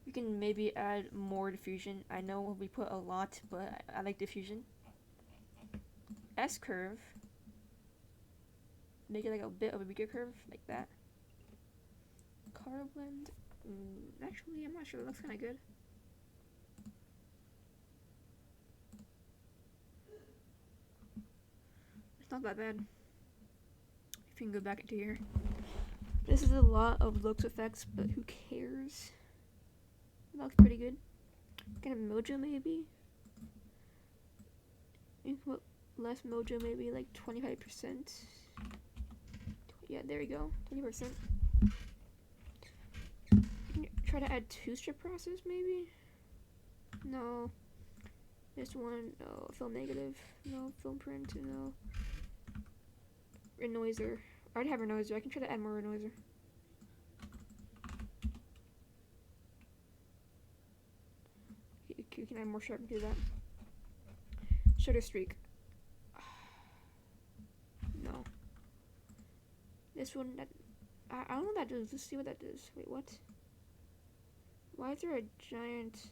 We can maybe add more diffusion. I know we put a lot, but I like diffusion. S curve. Make it like a bit of a weaker curve, like that. Color blend. Actually, I'm not sure. It looks kind of good. It's not that bad. If you can go back into here. This is a lot of looks effects, but who cares? It looks pretty good. Kind of mojo maybe. You can put less mojo, maybe like 25%. Yeah, there we go. 20%. You can try to add two-strip process maybe. No. This one, no. Film negative, no. Film print, no. Renoiser. I already have renoiser. I can try to add more renoiser. You can add more sharp to that. Shutter streak. No. This one, that I don't know what that does. Let's see what that does. Wait, what? Why is there a giant?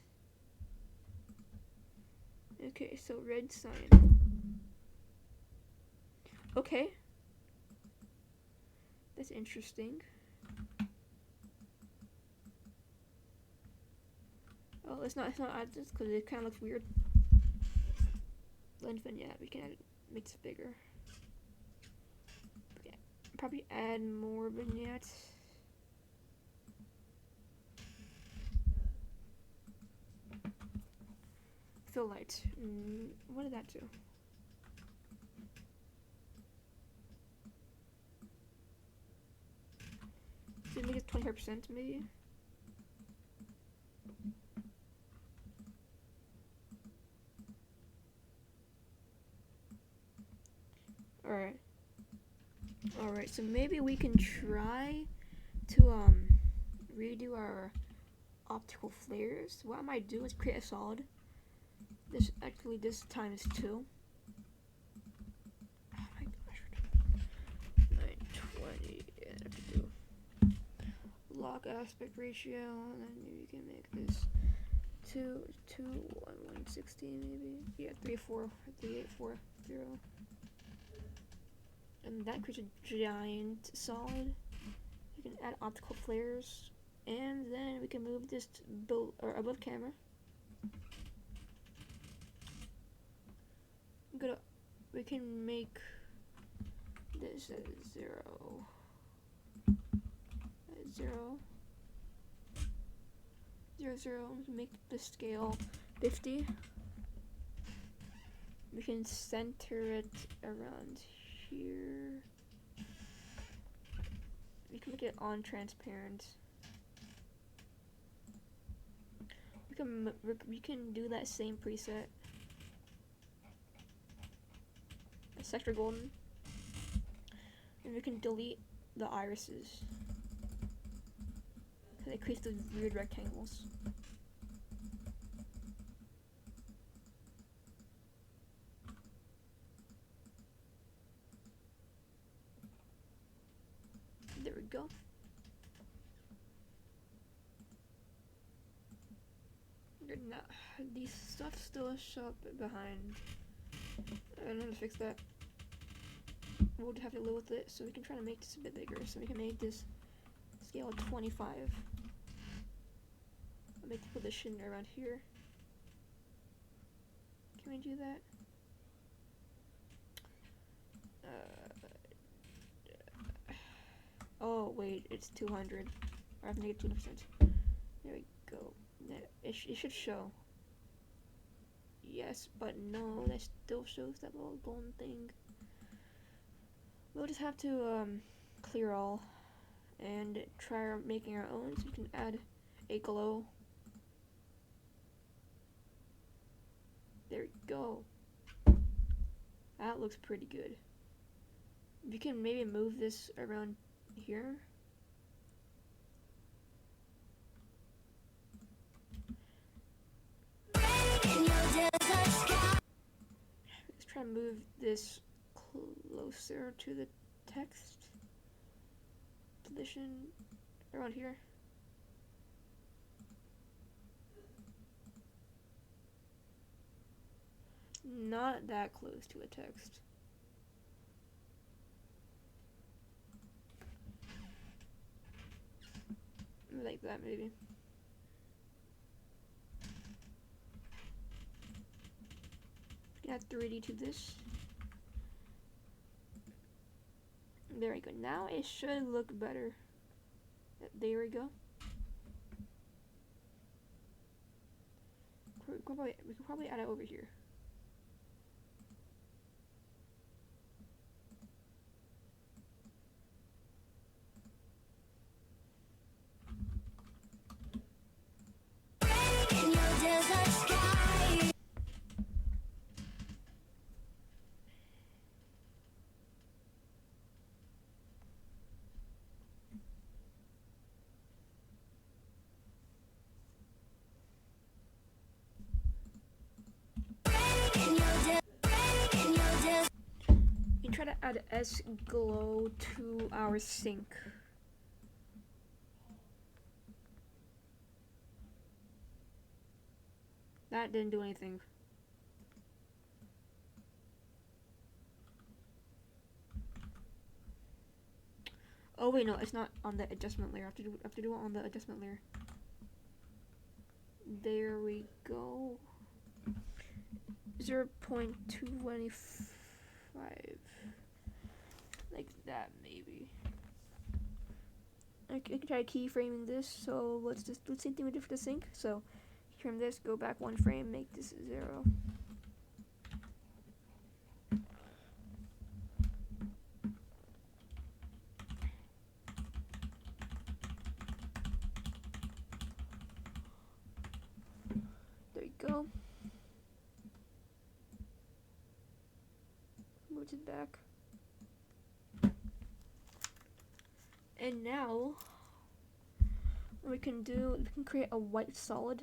Okay, so red sign. Okay. That's interesting. Oh, it's not add this because it kind of looks weird. Blend vignette, we can add, make this bigger. Okay. Probably add more vignettes. Fill light. What did that do? So make it 25% maybe. Alright, so maybe we can try to redo our optical flares. What I might do is create a solid. This time is 2. Oh my gosh. 920, and I have to do log aspect ratio, and then you can make this 160 maybe. Yeah, 3840. And that creates a giant solid. You can add optical flares, and then we can move this above camera. We can make this at 0. At 0. 0, 0. Make the scale 50. We can center it around here. We can make it on transparent. We can do that same preset. Sector golden. And we can delete the irises. So they create those weird rectangles. There we go. Now, these stuff still show up behind. I don't know how to fix that. We'll have to live with it, so we can try to make this a bit bigger. So we can make this scale 25. I'll make the position around here. Can we do that? Oh wait, it's 200. I have to make it 200%. There we go. It should show. Yes, but no, that still shows that little golden thing. We'll just have to clear all and try making our own, so you can add a glow. There we go. That looks pretty good. We can maybe move this around here. Let's try to move this closer to the text position around here. Not that close to a text. Like that, maybe. Add 3D to this. There we go. Now it should look better. There we go. We could probably add it over here. You can try to add S glow to our sync. That didn't do anything. Oh wait, no, it's not on the adjustment layer. I have to do it on the adjustment layer. There we go. 0.225. Like that, maybe. I can try keyframing this. So let's just do the same thing we did for the sync. So keyframe this, go back 1 frame, make this 0. There you go. Move it back. And now what we can do, we can create a white solid.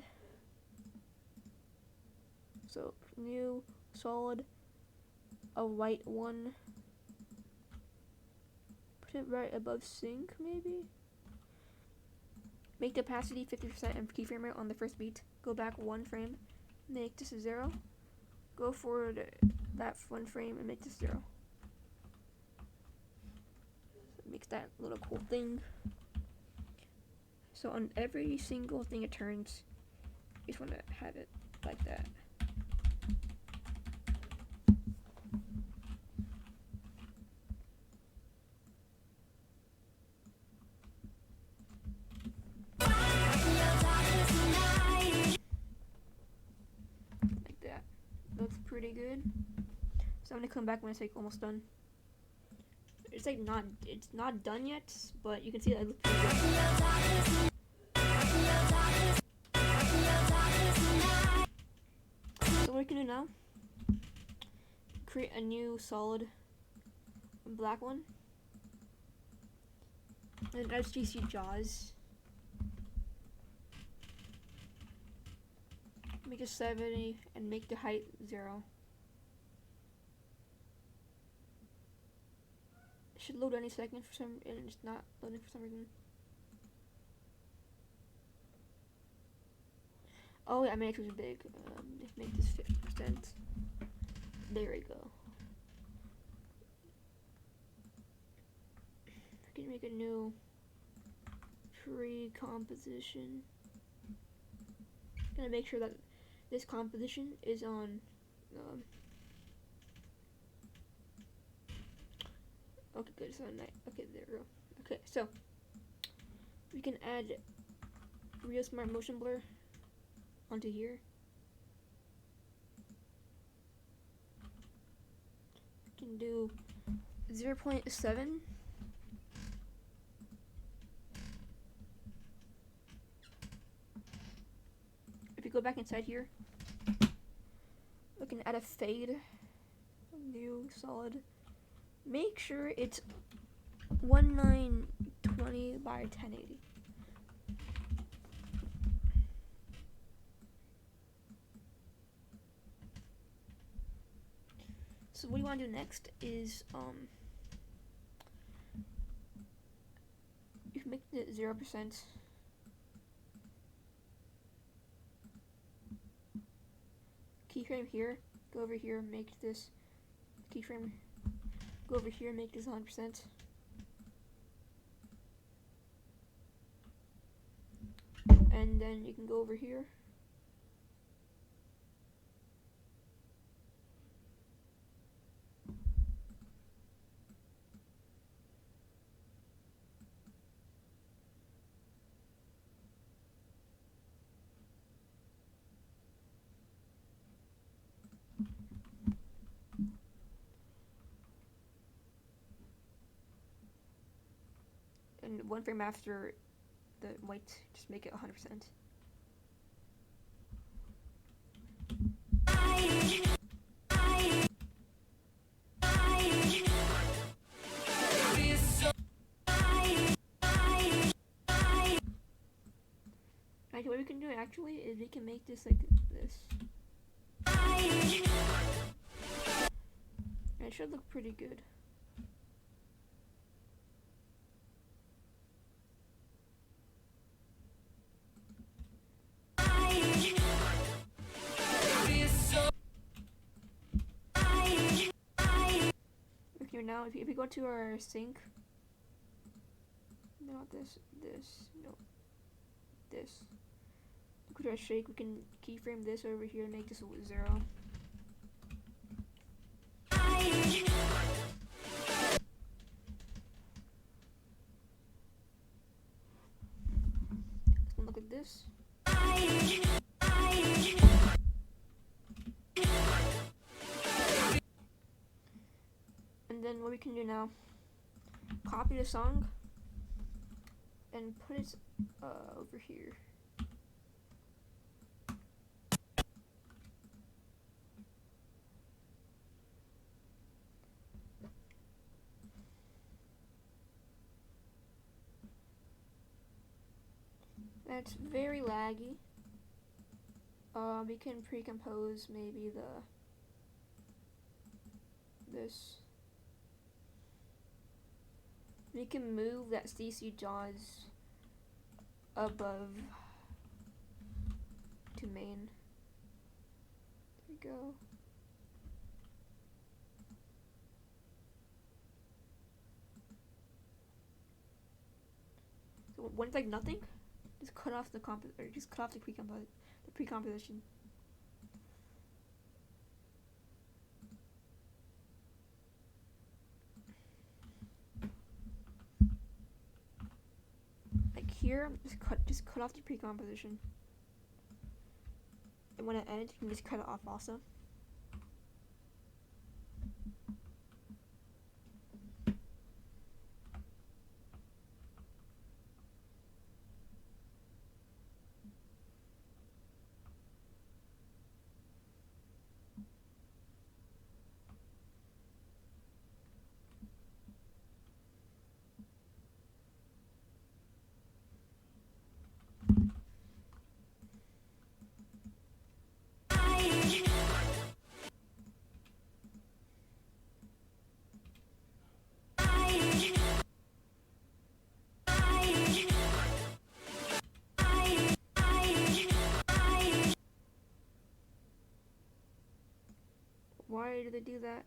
So new solid, a white one. Put it right above sync, maybe. Make the opacity 50% and keyframe it on the first beat. Go back 1 frame, make this 0. Go forward that 1 frame and make this 0. So it makes that little cool thing. So on every single thing it turns, you just want to have it like that. Looks pretty good. So I'm gonna come back when it's like almost done. It's like it's not done yet, but you can see that it looks pretty good. So what we can do now, create a new solid black one. And SGC jaws. Make it 70 and make the height 0. It should load any second for some, and it's not loading for some reason. Oh yeah, I made it too big. Make this 50%. There we go. I can make a new pre-composition. Gonna make sure that this composition is on okay, good, it's on night. Okay, there we go. Okay, so we can add real smart motion blur onto here. We can do 0.7. If you go back inside here, we can add a fade, a new solid, make sure it's 1920 by 1080. So what you want to do next is you can make it 0%. Keyframe here, go over here, make this keyframe, go over here, make this 100%. And then you can go over here. And one frame after the white, just make it 100%. Actually, what we can do actually is we can make this like this. And it should look pretty good. Here now, if we go to our sync, not this, no, this. Go to our shake, we can keyframe this over here and make this 0. It's gonna look like this. And then what we can do now, copy the song and put it over here. That's very laggy. We can pre-compose maybe this. We can move that CC JAWS above to main. There we go. So when it's like nothing, just cut off the pre-composition. Like here, just cut off the pre-composition. And when it ends, you can just cut it off also. Why do they do that?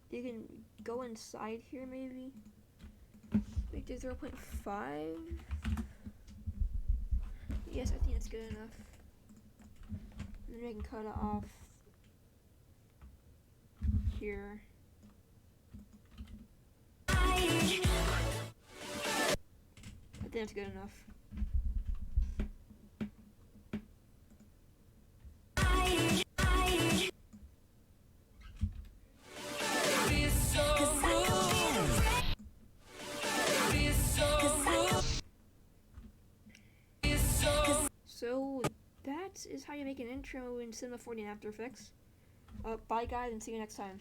You can go inside here maybe. Make it 0.5. Yes, I think that's good enough. And then I can cut it off here. I think that's good enough. So that that is how you make an intro in Cinema 4d and After Effects. Bye guys, and see you next time.